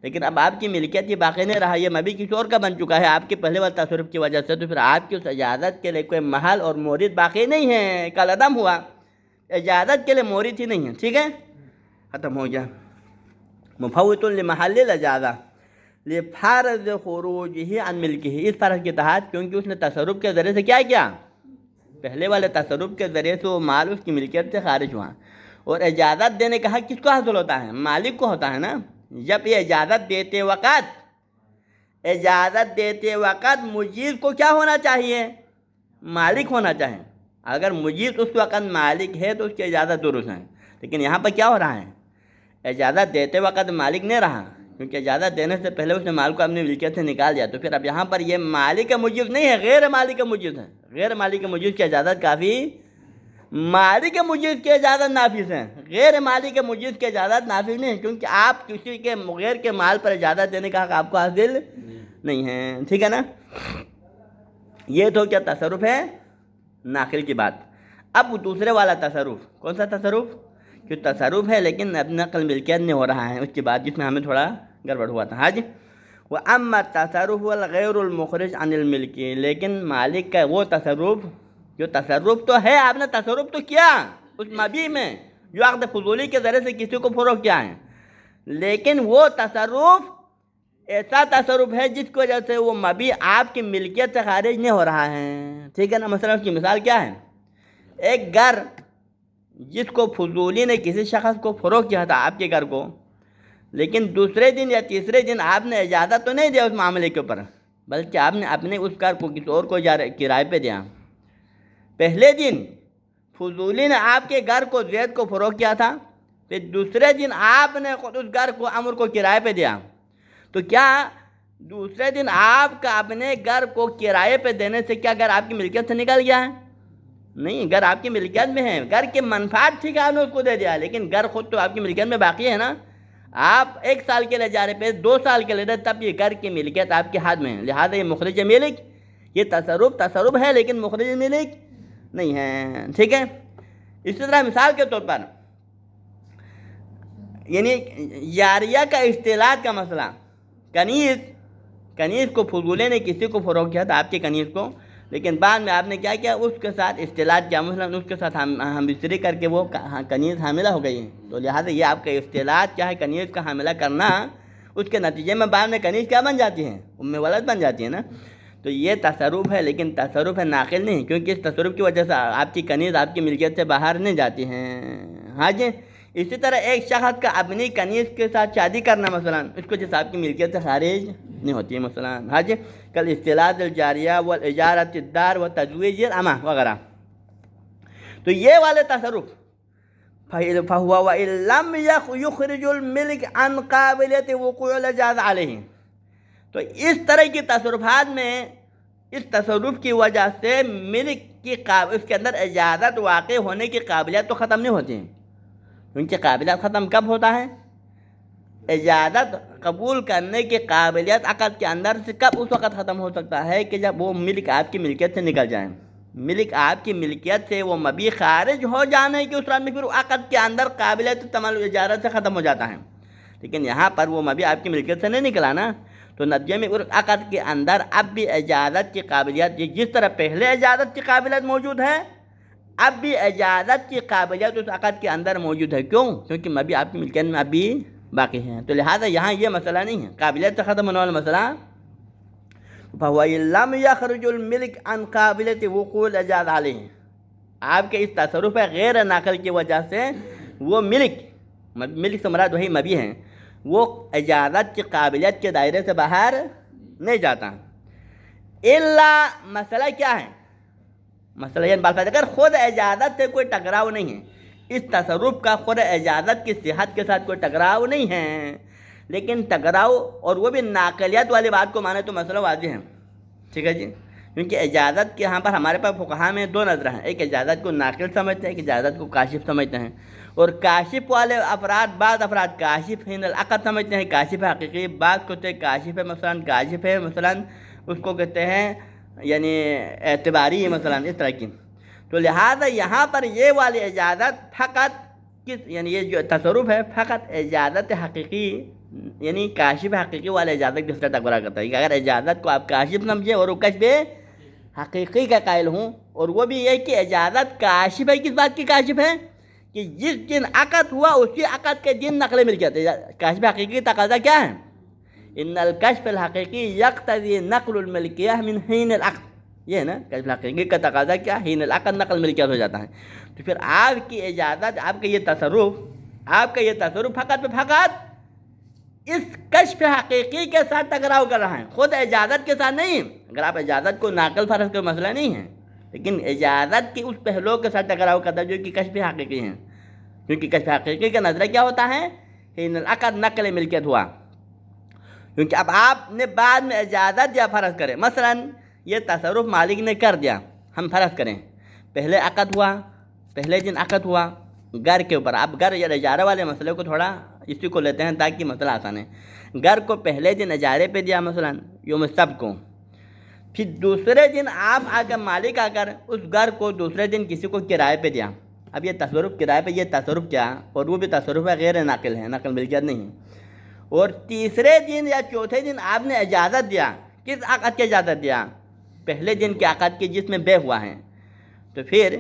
لیکن اب آپ کی ملکیت یہ باقی نہیں رہا، یہ مبیع کسی اور کا بن چکا ہے آپ کے پہلے والے تصرف کی وجہ سے، تو پھر آپ کی اس اجازت کے لیے کوئی محل اور مورد باقی نہیں ہے، کالعدم ہوا، اجازت کے لیے مورد ہی نہیں ہے، ٹھیک ہے، ختم ہو گیا۔ مفوت لمحل الاجازہ لفرض خروجہ عن ملکہ، اس فرض کے تحت کیونکہ اس نے تصرف کے ذریعے سے کیا پہلے والے تصرف کے ذریعے سے وہ مال اس کی ملکیت سے خارج ہوا، اور اجازت دینے کا حق کس کو حاصل ہوتا ہے؟ مالک کو ہوتا ہے نا۔ جب یہ اجازت دیتے وقت مجیز کو کیا ہونا چاہیے؟ مالک ہونا چاہیے۔ اگر مجیز اس وقت مالک ہے تو اس کی اجازت درست ہے، لیکن یہاں پر کیا ہو رہا ہے؟ اجازت دیتے وقت مالک نہیں رہا، کیونکہ اجازت دینے سے پہلے اس نے مال کو اپنی ملکیت سے نکال دیا، تو پھر اب یہاں پر یہ مالک موجود نہیں ہے، غیر مالک موجود ہے۔ غیر مالک موجود کی اجازت کافی، مالک موجود کی اجازت نافذ ہے، غیر مالک موجود کی اجازت نافذ نہیں ہے، کیونکہ آپ کسی کے غیر کے مال پر اجازت دینے کا حق آپ کو حاصل نہیں ہے، ٹھیک ہے نا۔ یہ تو کیا تصرف ہے ناقل کی بات۔ اب دوسرے والا تصرف، کون سا تصرف؟ کہ تصرف ہے لیکن اب نقل ملکیت نہیں ہو رہا ہے، اس کی بات جس میں ہمیں تھوڑا گڑبڑ ہوا تھا۔ ہاں جی، وَأَمَّا التصرف الغیر المخرج عن الملکی، لیکن مالک کا وہ تصرف جو تصرف تو ہے، آپ نے تصرف تو کیا اس مبیع میں جو عقد فضولی کے ذریعے سے کسی کو فروخت کیا ہے، لیکن وہ تصرف ایسا تصرف ہے جس کی وجہ سے وہ مبیع آپ کی ملکیت سے خارج نہیں ہو رہا ہے، ٹھیک ہے نا۔ مثلا اس کی مثال کیا ہے؟ ایک گھر جس کو فضولی نے کسی شخص کو فروخت کیا تھا، آپ کے گھر کو، لیکن دوسرے دن یا تیسرے دن آپ نے اجازت تو نہیں دیا اس معاملے کے اوپر، بلکہ آپ نے اپنے اس گھر کو کسی اور کو کرائے پہ دیا۔ پہلے دن فضولی نے آپ کے گھر کو زید کو فروخت کیا تھا، پھر دوسرے دن آپ نے خود اس گھر کو عمر کو کرائے پہ دیا، تو کیا دوسرے دن آپ کا اپنے گھر کو کرائے پہ دینے سے کیا گھر آپ کی ملکیت سے نکل گیا ہے؟ نہیں، گھر آپ کی ملکیت میں ہے، گھر کے منفعت ٹھیک ہے آپ نے اس کو دے دیا، لیکن گھر خود تو آپ کی ملکیت میں باقی ہے نا۔ آپ 1 سال کے لیے جا رہے پہ 2 سال کے لیے تب یہ گھر کی ملکیت آپ کے ہاتھ میں ہے، لہٰذا یہ مخرج ملک، یہ تصرف ہے لیکن مخرج ملک نہیں ہے، ٹھیک ہے۔ اسی طرح مثال کے طور پر یعنی جاریہ کا اصطلاح کا مسئلہ، کنیز کو فضولی نے کسی کو فروخت کیا تھا، آپ کے کنیز کو، لیکن بعد میں آپ نے کیا کیا، اس کے ساتھ اصطلاح کیا، مثلا اس کے ساتھ ہم بستری کر کے وہ کنیز حاملہ ہو گئی ہے، تو لہٰذا یہ آپ کا اصطلاح کیا ہے، کنیز کا حاملہ کرنا، اس کے نتیجے میں بعد میں کنیز کیا بن جاتی ہے، ولد بن جاتی ہے نا۔ تو یہ تصرف ہے لیکن تصرف ہے ناقل نہیں، کیونکہ اس تصرف کی وجہ سے آپ کی کنیز آپ کی ملکیت سے باہر نہیں جاتی ہیں۔ ہاں جی، اسی طرح ایک شخص کا اپنی کنیز کے ساتھ شادی کرنا مثلا، اس کو جیسے آپ کی ملکیت سے خارج نہیں ہوتی ہے مثلا۔ ہاں جی، کل اصطلاح الجاریہ والاجارۃ الدار و تزویج الامہ وغیرہ، تو یہ والے تصرف فَهُوَ وَإِن لَّمْ يُخْرِجُ الْمِلْكَ عَنْ قَابِلِيَّةِ وُقُوعِ الْإِجَازَةِ عَلَيْهِ، تو اس طرح کی تصرفات میں اس تصرف کی وجہ سے ملک کی اس کے اندر اجازت واقع ہونے کی قابلیت تو ختم نہیں ہوتی، کیونکہ قابلیت ختم کب ہوتا ہے؟ اجازت قبول کرنے کی قابلیت عقد کے اندر سے کب اس وقت ختم ہو سکتا ہے کہ جب وہ ملک آپ کی ملکیت سے نکل جائیں، ملک آپ کی ملکیت سے وہ مبیع خارج ہو جانے کی صورت میں پھر عقد کے اندر قابلیت تمام اجازت سے ختم ہو جاتا ہے، لیکن یہاں پر وہ مبیع آپ کی ملکیت سے نہیں نکلا نا، تو نتیجے میں عقد کے اندر اب بھی اجازت کی قابلیت، جس طرح پہلے اجازت کی قابلیت موجود ہے، اب بھی اجازت کی قابلیت اس عقد کے اندر موجود ہے۔ کیوں؟ کیونکہ مبیع آپ کی ملکیت میں اب بھی باقی ہیں، تو لہٰذا یہاں یہ مسئلہ نہیں ہے، قابلیت سے ختم ہونے والا مسئلہ فَهُوَ إِن لَّمْ يَخْرُجُ الْمِلْكُ عَنْ قَابِلِيَّةِ وُقُوعِ الْإِجَازَةِ عَلَيْهِ، آپ کے اس تصرف غیر نقل کی وجہ سے وہ ملک سے مراد وہی مبیع ہیں، وہ اجازت کی قابلیت کے دائرے سے باہر نہیں جاتا۔ الا مسئلہ کیا ہے؟ مسئلہ یہ بات اگر خود اجازت سے کوئی ٹکراؤ نہیں ہے، اس تصرف کا خود اجازت کی صحت کے ساتھ کوئی ٹکراؤ نہیں ہے، لیکن ٹکراؤ اور وہ بھی ناقلیت والی بات کو مانے تو مسئلہ واضح ہے، ٹھیک ہے جی، کیونکہ اجازت کے یہاں پر ہمارے پاس فقہا میں 2 نظریں ہیں، ایک اجازت کو ناقل سمجھتے ہیں، ایک اجازت کو کاشف سمجھتے ہیں، اور کاشف والے بعض افراد کاشف حین العقد سمجھتے ہیں، کاشف حقیقی، بعض کو کہتے ہیں کاشف کاشف ہے مثلا اس کو کہتے ہیں یعنی اعتباری مثلا، اس طرح کی، تو لہذا یہاں پر یہ والی اجازت فقط یعنی یہ جو تصرف ہے فقط اجازت حقیقی یعنی کاشف حقیقی والے اجازت کس طرح تقرر کرتا ہے کہ اگر اجازت کو آپ کاشف سمجھے اور وہ کشف حقیقی کا قائل ہوں، اور وہ بھی یہ کہ اجازت کاشف ہے، کس بات کی کاشف ہے کہ جس دن عقد ہوا اسی عقد کے دن نقل ملکیت ہے۔ کاشف حقیقی تقاضا کیا ہے؟ ان الکشف الحقیقی یقتضی نقل الملکیہ من حین العقد، یہ ہے نا کشف حقیقی کا تقاضا کیا؟ حین العقد نقل ملکیت ہو جاتا ہے، تو پھر آپ کی اجازت، آپ کا یہ تصرف فقط اس کشف حقیقی کے ساتھ ٹکراؤ کر رہا ہے، خود اجازت کے ساتھ نہیں۔ اگر آپ اجازت کو ناقل فرض کا مسئلہ نہیں ہے، لیکن اجازت کی اس پہلو کے ساتھ ٹکراؤ کرتا ہے جو کہ کشف حقیقی ہیں، کیونکہ کشف حقیقی کا نظریہ کیا ہوتا ہے حین العقد نقل ملکیت ہوا، کیونکہ اب آپ نے بعد میں اجازت دیا. فرض کریں مثلا یہ تصرف مالک نے کر دیا، ہم فرض کریں پہلے عقد ہوا، پہلے دن عقد ہوا گھر کے اوپر. آپ گھر یا اجارہ والے مسئلے کو تھوڑا اسی کو لیتے ہیں تاکہ مسئلہ آسان ہے. گھر کو پہلے دن اجارے پہ دیا مثلا یوم سبت کو، پھر دوسرے دن آپ آ کر مالک آ کر اس گھر کو دوسرے دن کسی کو کرائے پہ دیا. اب یہ تصرف کرائے پہ، یہ تصرف کیا، اور وہ بھی تصرف ہے غیر ناقل ہے، نقل ملکیت نہیں ہے. اور تیسرے دن یا چوتھے دن آپ نے اجازت دیا. کس عقد کی اجازت دیا؟ پہلے دن کے عقد کی جس میں بے ہوا ہے. تو پھر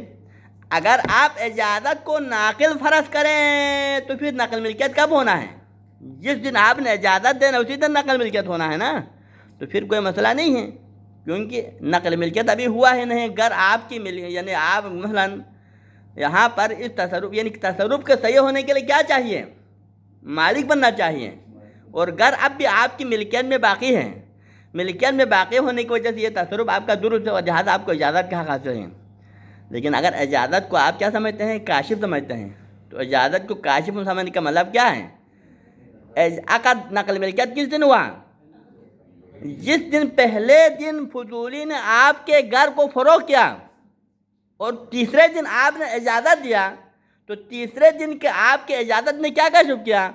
اگر آپ اجازت کو ناقل فرض کریں تو پھر نقل ملکیت کب ہونا ہے؟ جس دن آپ نے اجازت دینا اسی دن نقل ملکیت ہونا ہے نا. تو پھر کوئی مسئلہ نہیں ہے، کیونکہ نقل ملکیت ابھی ہوا ہی نہیں. گھر آپ کی یعنی آپ مثلا یہاں پر اس تصرف یعنی تصرف کے صحیح ہونے کے لیے کیا چاہیے؟ مالک بننا چاہیے. اور گھر اب بھی آپ کی ملکیت میں باقی ہے. ملکیت میں باقی ہونے کی وجہ سے یہ تصرف آپ کا درست ہے اور لہٰذا آپ کو اجازت کا حق حاصل ہے. لیکن اگر اجازت کو آپ کیا سمجھتے ہیں؟ کاشف سمجھتے ہیں. تو اجازت کو کاشف سمجھنے کا مطلب کیا ہے؟ عقد نقل ملکیت کس دن ہوا؟ جس دن پہلے دن فضولی نے آپ کے گھر کو فروخت کیا اور تیسرے دن آپ نے اجازت دیا. تو تیسرے دن کے آپ کے اجازت نے کیا کشف کیا؟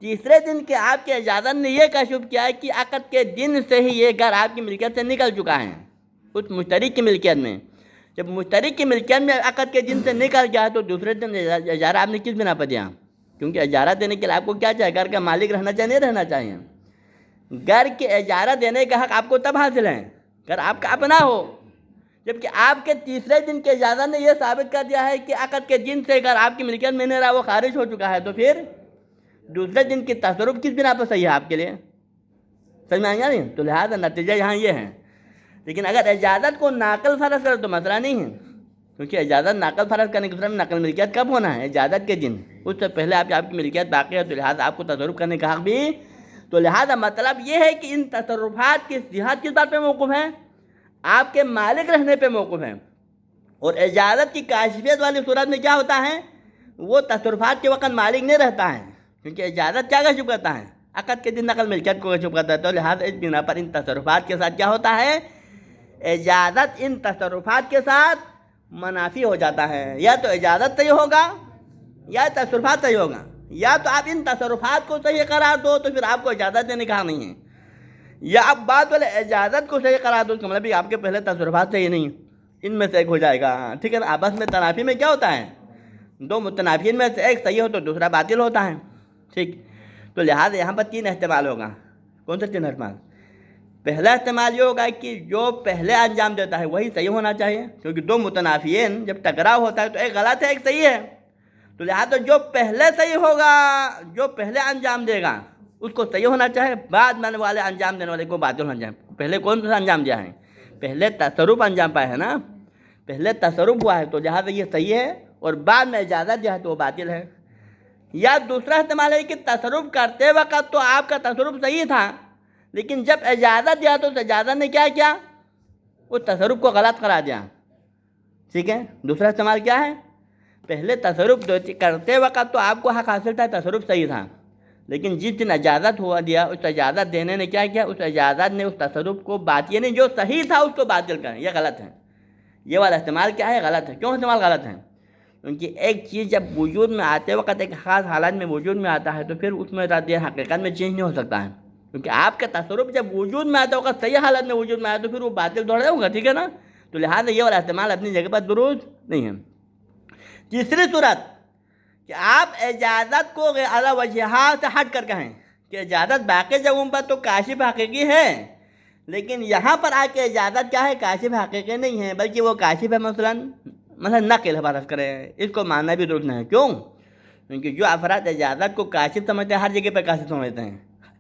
تیسرے دن کے آپ کے اجازت نے یہ کشف کیا ہے کہ عقد کے دن سے ہی یہ گھر آپ کی ملکیت سے نکل چکا ہے اس مشترک کی ملکیت میں. جب مشترک کی ملکیت میں عقد کے دن سے نکل گیا تو دوسرے دن اجارہ آپ نے کس بنا پر دیا؟ کیونکہ اجارہ دینے کے لیے آپ کو کیا چاہیے؟ گھر کا مالک رہنا چاہیے، نہیں رہنا چاہیے. گھر کے اجارہ دینے کا حق آپ کو تب حاصل ہے گھر آپ کا اپنا ہو. جبکہ آپ کے تیسرے دن کے اجازت نے یہ ثابت کر دیا ہے کہ عقد کے دن سے گھر آپ کی ملکیت میں نہیں رہا، وہ خارج ہو چکا ہے. تو پھر دوسرے دن کی تصرف کس بنا پر صحیح ہے آپ کے لیے؟ سمجھ میں آئیں گا نہیں؟ تو لہٰذا نتیجہ یہاں یہ ہے. لیکن اگر اجازت کو ناقل فرض کرو تو مسئلہ نہیں ہے، کیونکہ اجازت ناقل فرض کرنے کے صورت میں نقل ملکیت کب ہونا ہے؟ اجازت کے دن. اس سے پہلے آپ کی ملکیت باقی ہے تو لہٰذا آپ کو تصرف کرنے کا حق بھی. تو لہٰذا مطلب یہ ہے کہ ان تصرفات کی صحت کس بات پہ موقوف ہے؟ آپ کے مالک رہنے پہ موقوف ہے. اور اجازت کی کاشفیت والی صورت میں کیا ہوتا ہے؟ وہ تصرفات کے وقت مالک نہیں رہتا ہے، کیونکہ اجازت کیا کشف کرتا ہے؟ عقد کے دن نقل ملکیت کو کشف کرتا ہے. تو لہٰذا اس بنا پر ان تصرفات کے ساتھ کیا ہوتا ہے؟ اجازت ان تصرفات کے ساتھ منافی ہو جاتا ہے. یا تو اجازت صحیح ہوگا یا تصرفات صحیح ہوگا. یا تو آپ ان تصرفات کو صحیح قرار دو تو پھر آپ کو اجازت دینے کا نہیں ہے، یا آپ بعد والے اجازت کو صحیح قرار دو، اس کا مطلب بھی آپ کے پہلے تصرفات صحیح نہیں، ان میں سے ایک ہو جائے گا. ٹھیک ہے نا؟ آپس میں تنافی میں کیا ہوتا ہے؟ دو متنافین میں سے ایک صحیح ہو تو دوسرا باطل ہوتا ہے. ٹھیک. تو لہٰذا یہاں پر 3 احتمال ہوگا. کون سے 3 احتمال؟ پہلا احتمال یہ ہوگا کہ جو پہلے انجام دیتا ہے وہی صحیح ہونا چاہیے، کیونکہ دو متنافیین جب ٹکراؤ ہوتا ہے تو ایک غلط ہے ایک صحیح ہے. تو لہٰذا جو پہلے صحیح ہوگا، جو پہلے انجام دے گا اس کو صحیح ہونا چاہیے، بعد میں والے انجام دینے والے کو باطل ہونا چاہیے. پہلے کون سا انجام دیا ہے؟ پہلے تصرف انجام پایا ہے نا، پہلے تصرف ہوا ہے تو لہٰذا یہ صحیح ہے، اور بعد میں اجازت دیا ہے تو وہ باطل ہے. یا دوسرا احتمال ہے کہ تصرف کرتے وقت تو آپ کا تصرف صحیح تھا، لیکن جب اجازت دیا تو اس اجازت نے کیا کیا؟ اس تصرف کو غلط قرار دیا. ٹھیک ہے. دوسرا استعمال کیا ہے؟ پہلے تصرف کرتے وقت تو آپ کو حق حاصل تھا، تصرف صحیح تھا، لیکن جس دن اجازت ہوا دیا اس اجازت دینے نے کیا کیا؟ اس اجازت نے اس تصرف کو باطل، یعنی جو صحیح تھا اس کو باطل کریں. یہ غلط ہے. یہ والا استعمال کیا ہے؟ غلط ہے. کیوں استعمال غلط ہے؟ کیونکہ ایک چیز جب وجود میں آتے وقت ایک خاص حالت میں وجود میں آتا ہے تو پھر اس میں رد حقیقت میں چینج نہیں ہو سکتا ہے، کیونکہ آپ کا تصرف جب وجود میں آتا ہوگا، صحیح حالت میں وجود میں آیا تو پھر وہ باطل دوڑ ہوگا. ٹھیک ہے نا؟ تو لہٰذا یہ والا استعمال اپنی جگہ پر درست نہیں ہے. تیسری صورت کہ آپ اجازت کو اعلیٰ وجہہ سے ہٹ کر کہیں کہ اجازت باقی جگہوں پر تو کاشف حقیقی ہے، لیکن یہاں پر آ کے اجازت کیا ہے؟ کاشف حقیقی نہیں ہے، بلکہ وہ کاشف ہے مثلا نقل ہے. فرض کریں اس کو ماننا بھی درست نہیں ہے. کیوں؟ کیونکہ جو افراد اجازت کو کاشف سمجھتے ہیں ہر جگہ پہ کاشف سمجھتے ہیں،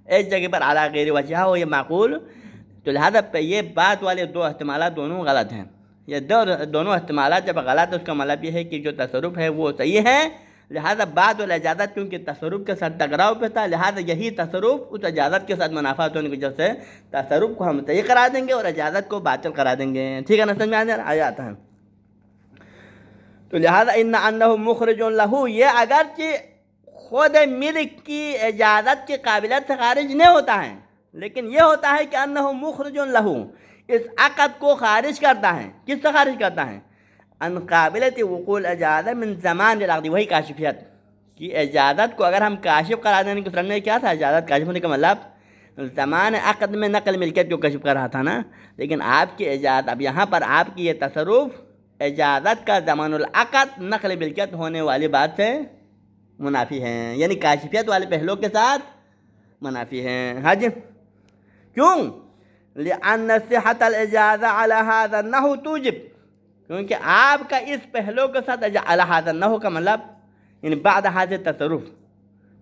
ایک جگہ پر اعلیٰ غیر وجہ ہو یہ معقول. تو لہٰذا یہ بات والے 2 احتمالات دونوں غلط ہیں. یہ دونوں احتمالات جب غلط ہے اس کا مطلب یہ ہے کہ جو تصرف ہے وہ صحیح ہے، لہٰذا بعد والا اجازت کیونکہ تصرف کے ساتھ ٹکراؤ پہ تھا، لہٰذا یہی تصرف اس اجازت کے ساتھ منافعت ہونے کی وجہ سے تصرف کو ہم صحیح قرار دیں گے اور اجازت کو باطل قرار دیں گے. ٹھیک ہے نا؟ سمجھ میں آ جاتا ہے. تو لہٰذا ان انہ مخرج لہ، یہ اگرچہ خود ملک کی اجازت کی قابلیت سے خارج نہیں ہوتا ہے، لیکن یہ ہوتا ہے کہ انہ مخرج لہو، اس عقد کو خارج کرتا ہے۔ کس سے خارج کرتا ہے؟ ان قابلیت وقوع الاجازہ من زمان العقد، وہی کاشفیت کی اجازت کو اگر ہم کاشف قرار دینے کی صورت میں کیا تھا؟ اجازت کاشف ہونے کا مطلب زمان عقد میں نقل ملکیت کو کشف کر رہا تھا نا، لیکن آپ کی اجازت، اب یہاں پر آپ کی یہ تصرف اجازت کا زمان العقد نقل ملکیت ہونے والی بات سے منافی ہیں، یعنی کاشفیت والے پہلو کے ساتھ منافی ہیں۔ ہاں جی، کیوں؟ لأن صحت الاجازہ علی ھذا النحو توجب، کیونکہ آپ کا اس پہلو کے ساتھ علی ھذا النحو کا مطلب یعنی بعد ھذا تصرف،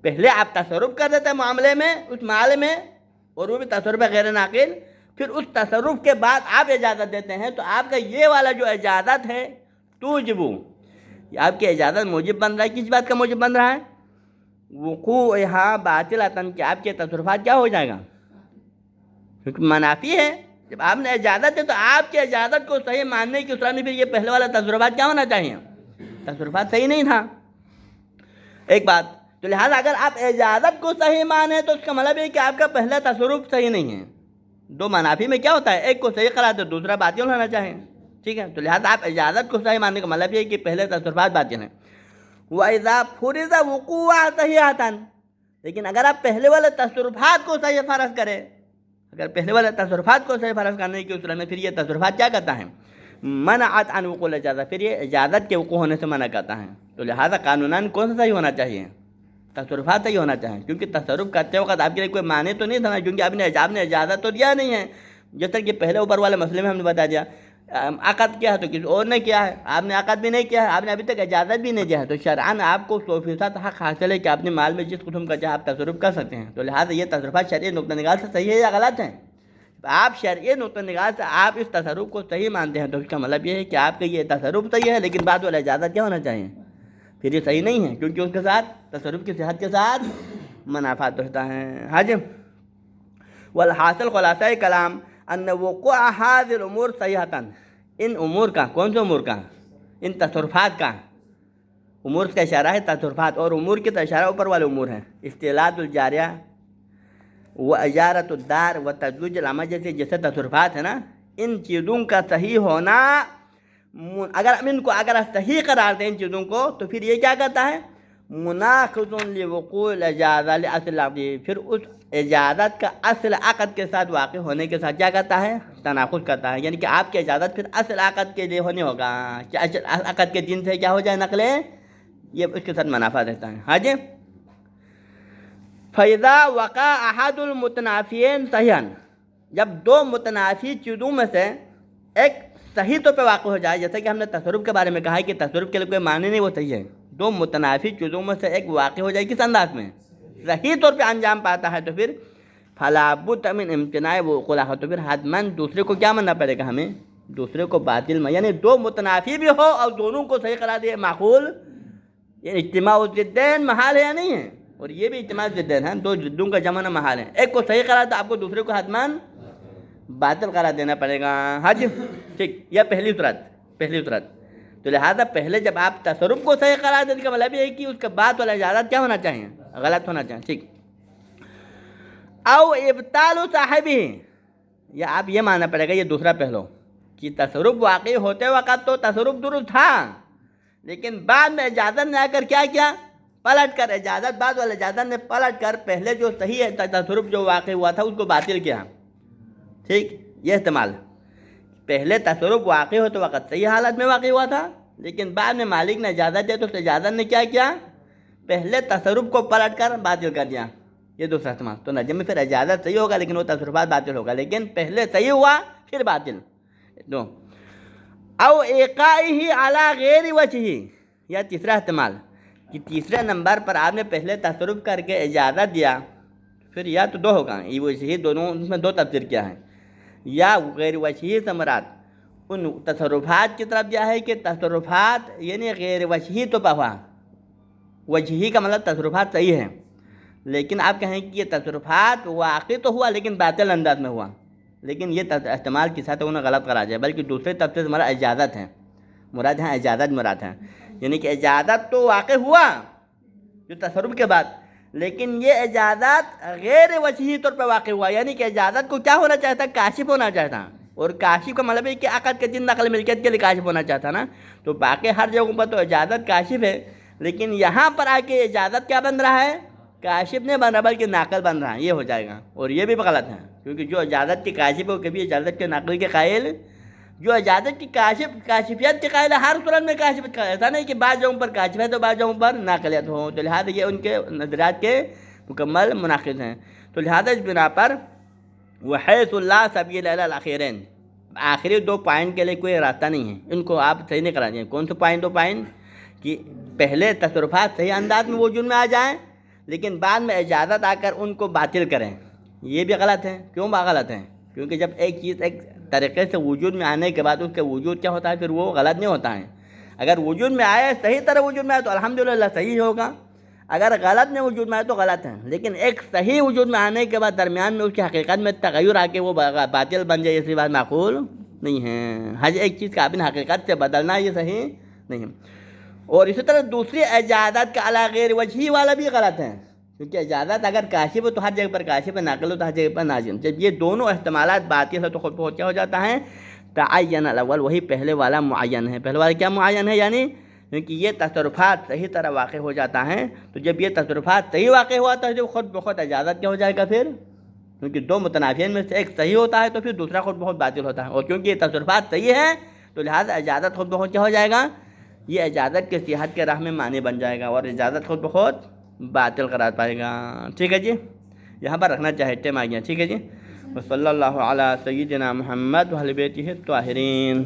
پہلے آپ تصرف کر دیتے ہیں معاملے میں، اس معاملے میں، اور وہ بھی تصرف غیر ناقل، پھر اس تصرف کے بعد آپ اجازت دیتے ہیں، تو آپ کا یہ والا جو اجازت ہے توجبو، آپ کی اجازت موجب بن رہا ہے۔ کس بات کا موجب بن رہا ہے؟ وقوعها باطلۃ، کہ آپ کے تصرفات کیا ہو جائے گا؟ کیونکہ منافی ہے۔ جب آپ نے اجازت ہے تو آپ کی اجازت کو صحیح ماننے کی صورت میں پھر یہ پہلے والا تصرفات کیا ہونا چاہیے؟ تصرفات صحیح نہیں تھا، ایک بات۔ تو لہٰذا اگر آپ اجازت کو صحیح مانیں تو اس کا مطلب یہ کہ آپ کا پہلا تصرف صحیح نہیں ہے۔ دو منافی میں کیا ہوتا ہے؟ ایک کو صحیح قرار دو، دوسرا باطل ہونا چاہیے، ٹھیک ہے؟ تو لہٰذا آپ اجازت کو صحیح ماننے کا مطلب یہ کہ پہلے تصرفات باطل ہیں۔ وَإِذَا فُرِضَ وُقُوعُهَا صَحِيحَةً، لیکن اگر آپ پہلے والے تصرفات کو صحیح فرض کریں، اگر پہلے والے تصرفات کو صحیح فرض کرنے کی صورت میں پھر یہ تصرفات کیا کرتا ہے؟ منعت عن وقوع الاجازہ، پھر یہ اجازت کے وقوع ہونے سے منع کرتا ہے۔ تو لہٰذا قانوناً کون سا صحیح ہونا چاہیے؟ تصرفات صحیح ہونا چاہیے، کیونکہ تصرف کرتے وقت آپ کے لیے کوئی معنی تو نہیں تھا نا، کیونکہ آپ نے اجازت تو دیا نہیں ہے، جیسا کہ پہلے اوپر والے مسئلے میں ہم نے بتا دیا عقد کیا ہے تو کسی اور نے کیا ہے، آپ نے عقد بھی نہیں کیا ہے، آپ نے ابھی تک اجازت بھی نہیں دیا ہے، تو شرعاً آپ کو 100% حق حاصل ہے کہ اپنے مال میں جس قسم کا چاہے آپ تصرف کر سکتے ہیں۔ تو لہٰذا یہ تصرفات شرعی نقطہ نگار سے صحیح ہے یا غلط ہیں؟ آپ شرعی نقطہ نگار سے آپ اس تصرف کو صحیح مانتے ہیں تو اس کا مطلب یہ ہے کہ آپ کا یہ تصرف صحیح ہے، لیکن بعد والا اجازت کیا ہونا چاہیے؟ پھر یہ صحیح نہیں ہے، کیونکہ اس کے ساتھ تصرف کی صحت کے ساتھ منافات ہوتا ہے۔ ہاں جی، والحاصل خلاصہ کلام ان وقوع هذه الامور صحیحۃ، ان امور کا، کون سے امور کا؟ ان تصرفات کا، امور کا اشارہ ہے تصرفات، اور امور کی اشارہ اوپر والے امور ہیں، استیلاد الجاریہ و اجارت الدار و تزویج الامہ جیسے تصرفات ہیں نا، ان چیزوں کا صحیح ہونا، اگر ہم ان کو صحیح قرار دیں ان چیزوں کو، تو پھر یہ کیا کرتا ہے؟ مناقض لوقوع الاجازہ لاصل العقد، پھر اس اجازت کا اصل عقد کے ساتھ واقع ہونے کے ساتھ کیا کرتا ہے؟ تناقض کرتا ہے، یعنی کہ آپ کی اجازت پھر اصل عقد کے لیے ہونے ہوگا کہ اصل عقد کے دن سے کیا ہو جائے نقلیں، یہ اس کے ساتھ منافع رہتا ہے۔ ہاں جی، فَإِذَا وَقَعَ أَحَدُ الْمُتَنَافِيَيْنِ صَحِيحًا، جب دو متنافی چیزوں میں سے ایک صحیح طور پہ واقع ہو جائے، جیسا کہ ہم نے تصرف کے بارے میں کہا ہے کہ تصرف کے لیے کوئی معنی نہیں، وہ صحیح ہے، دو متنافی چیزوں میں سے ایک واقع ہو جائے، کس انداز میں؟ صحیح طور پہ انجام پاتا ہے، تو پھر فَلَا بُدَّ مِنْ امْتِنَاعِ وُقُوعِهَا، تو پھر حتماً دوسرے کو کیا ماننا پڑے گا ہمیں؟ دوسرے کو باطل میں، یعنی دو متنافی بھی ہو اور دونوں کو صحیح قرار دیا معقول، یہ اجتماع الضدین محال ہے یا نہیں ہے؟ اور یہ بھی اجتماع الضدین ہے، دو ضدوں کا جمع نہ محال ہے، ایک کو صحیح قرار تو آپ کو دوسرے کو حتماً باطل قرار دینا پڑے گا۔ ہاں جی، ٹھیک، یہ پہلی صورت۔ تو لہذا پہلے جب آپ تصرف کو صحیح قرار دینے کا مطلب یہ ہے کہ اس کے بعد والا اجازت کیا ہونا چاہیے؟ غلط ہونا چاہیے، ٹھیک۔ او ابطال صاحبہ، یا آپ یہ ماننا پڑے گا، یہ دوسرا پہلو، کہ تصرف واقعی ہوتے وقت تو تصرف درست تھا، لیکن بعد میں اجازت نے آ کر کیا پلٹ کر، اجازت بعد والا اجازت نے پلٹ کر پہلے جو صحیح ہے تصرف جو واقع ہوا تھا اس کو باطل کیا، ٹھیک۔ یہ احتمال، پہلے تصرف واقع ہوتے وقت صحیح حالت میں واقع ہوا تھا، لیکن بعد میں مالک نے اجازت دی تو اس اجازت نے کیا پہلے تصرف کو پلٹ کر باطل کر دیا، یہ دوسرا احتمال۔ تو نجم میں پھر اجازت صحیح ہوگا لیکن وہ تصرفات باطل ہوگا، لیکن پہلے صحیح ہوا پھر باطل۔ دو، او ایقائہ علی غیر وجہ، یا تیسرا احتمال کہ تیسرے نمبر پر آپ نے پہلے تصرف کر کے اجازت دیا، پھر یا تو دو ہوگا، یہ وجہ دونوں میں دو تفسیر کیا ہے، یا غیر وجہی سے مراد ان تصرفات کی طرف دیا ہے کہ تصرفات یعنی غیر وجہی تو ہوا، وجہی کا مطلب تصرفات صحیح ہے، لیکن آپ کہیں کہ یہ تصرفات واقع تو ہوا لیکن باطل انداز میں ہوا، لیکن یہ احتمال کے ساتھ انہیں غلط کرا جائے، بلکہ دوسرے تفسیر سے مراد اجازت ہے، مراد ہے اجازت مراد ہے، یعنی کہ اجازت تو واقع ہوا جو تصرف کے بعد، لیکن یہ اجازت غیر وجہی طور پہ واقع ہوا، یعنی کہ اجازت کو کیا ہونا چاہتا؟ کاشف ہونا چاہتا، اور کاشف کا مطلب ہے کہ عقد کے دن نقل ملکیت کے لیے کاشف ہونا چاہتا نا. تو باقی ہر جگہوں پر تو اجازت کاشف ہے، لیکن یہاں پر آ کے اجازت کیا بن رہا ہے؟ کاشف نہیں بن رہا بلکہ ناقل بن رہا ہے. یہ ہو جائے گا، اور یہ بھی غلط ہے، کیونکہ جو اجازت کی کاشف ہے وہ کبھی اجازت کے ناقل کے قائل، جو اجازت کی کاشفیت کے قائل ہے ہر صورت میں کاشف کا، ایسا نہیں کہ بعض جگہوں پر کاشف ہے تو بعض جگہوں پر ناقلیت ہو. تو لہٰذا یہ ان کے نظریات کے مکمل مناقض ہیں. تو لہٰذا اس بنا پر وحیث لا سبیل الی الاخرین، آخری دو پوائنٹ کے لیے کوئی راستہ نہیں ہے، ان کو آپ صحیح نہیں کرا دیں. کون سے پوائنٹ؟ دو پوائنٹ کہ پہلے تصرفات صحیح انداز میں وجود میں آ جائیں، لیکن بعد میں اجازت آ کر ان کو باطل کریں. یہ بھی غلط ہے. کیوں غلط ہے؟ کیونکہ جب ایک چیز ایک طریقے سے وجود میں آنے کے بعد اس کے وجود کیا ہوتا ہے، پھر وہ غلط نہیں ہوتا ہے. اگر وجود میں آئے، صحیح طرح وجود میں آئے تو الحمدللہ صحیح ہوگا، اگر غلط میں وجود میں آئے تو غلط ہے. لیکن ایک صحیح وجود میں آنے کے بعد درمیان میں اس کی حقیقت میں تغیر آ کے وہ باطل بن جائے، اسی بات معقول نہیں ہے. ہر ایک چیز کا اپنی حقیقت سے بدلنا یہ صحیح نہیں ہے. اور اسی طرح دوسری اجازت کا علی غیر وجہی والا بھی غلط ہے، کیونکہ اجازت اگر کاشف ہو تو ہر جگہ پر کاشف ہے، ناقل ہو تو ہر جگہ پر نازل. جب یہ دونوں احتمالات باطل ہے تو خود بخود کیا ہو جاتا ہے؟ تعین الاول، وہی پہلے والا معین ہے. پہلے والا کیا معین ہے؟ یعنی کیونکہ یہ تصرفات صحیح طرح واقع ہو جاتا ہے، تو جب یہ تصرفات صحیح واقع ہوا تو جو خود بخود اجازت کیا ہو جائے گا پھر؟ کیونکہ دو متنافیین میں سے ایک صحیح ہوتا ہے تو پھر دوسرا خود بخود باطل ہوتا ہے. اور کیونکہ یہ تصرفات صحیح ہے تو لہٰذا اجازت خود بخود کیا ہو جائے گا؟ یہ اجازت کے صحت کے راہ میں معنی بن جائے گا، اور اجازت خود بخود باطل قرار پائے گا. ٹھیک ہے جی، یہاں پر رکھنا چاہتے ہیں آگے. ٹھیک ہے جی. وصلی اللہ علی سیدنا محمد و اہل بیتہ الطاہرین.